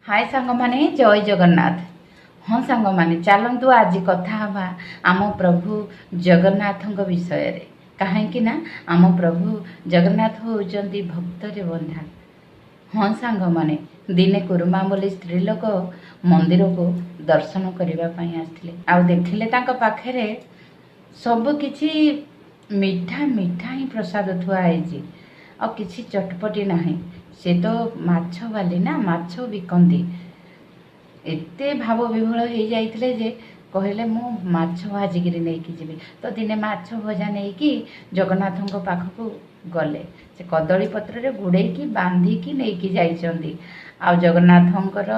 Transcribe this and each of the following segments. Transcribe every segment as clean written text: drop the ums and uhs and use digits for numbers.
हाय सांग माने जय जगन्नाथ। हाँ सांग माने चलतु आज कथा हवा आम प्रभु जगन्नाथ विषय रे कहीं ना आम प्रभु जगन्नाथ होउचंती भक्त रे बंधा। हाँ सांग माने दिने कुरुमा बोली स्त्री लोक मंदिर को दर्शन करने आसते आउ देखिले तांका पाखरे सब किछि मीठा मीठा ही प्रसाद थुआ है आ किछि चटपटी नाही। से तो माछ वाली ना माछ बिकती एते भाव विभोल हो जाइए जे कहले मु माछ भाजिकी नहीं जीवी तो दिने माछ भजा नहीं कि जगन्नाथ पाखक गले से कदली पत्र गुड़े बांधिकी नहीं जाइछंदी। आ जगन्नाथंकर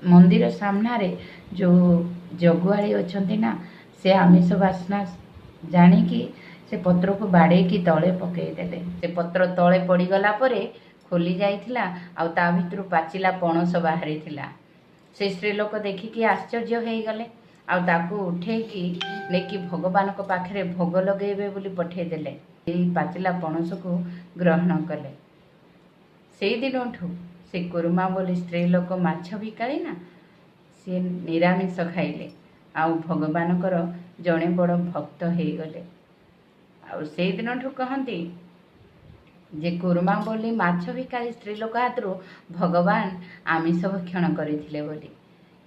मंदिर सामने जो जगुआड़ी अच्छी ना से आमिष बास्ना जानिकी से पत्र को बाड़े की तले पकईदेले। से पत्र तले पड़गला खोली जाइथिला आउ ता भितर पाचिला पणस बाहरी थिला। से स्त्री लोक देखिकी आश्चर्य हो गले आउ ताकू उठेकी लेकी भगवान को पाखरे भोग लगेबे बोली पठेदेले। पाचिला पणस को ग्रहण कले। से दिनठू से कुरुमा बोली स्त्री लोक माछ बिकाली ना सी निरामिष खाइले आउ भगवानकर जड़े बड़ भक्त हो गले। आउ से दिनठू कहती जे कुरुमा बोली माछ भिकारी स्त्री लोक हाथरू भगवान आमिष भक्षण करथिले बोली।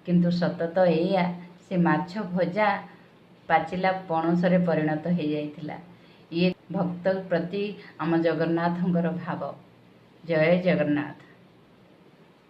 किंतु सत तो एया से माछ भजा पाचिला पणसरे परिणत हो जाइथिला। ये भक्त प्रति आम जगन्नाथंकर भाव। जय जगन्नाथ।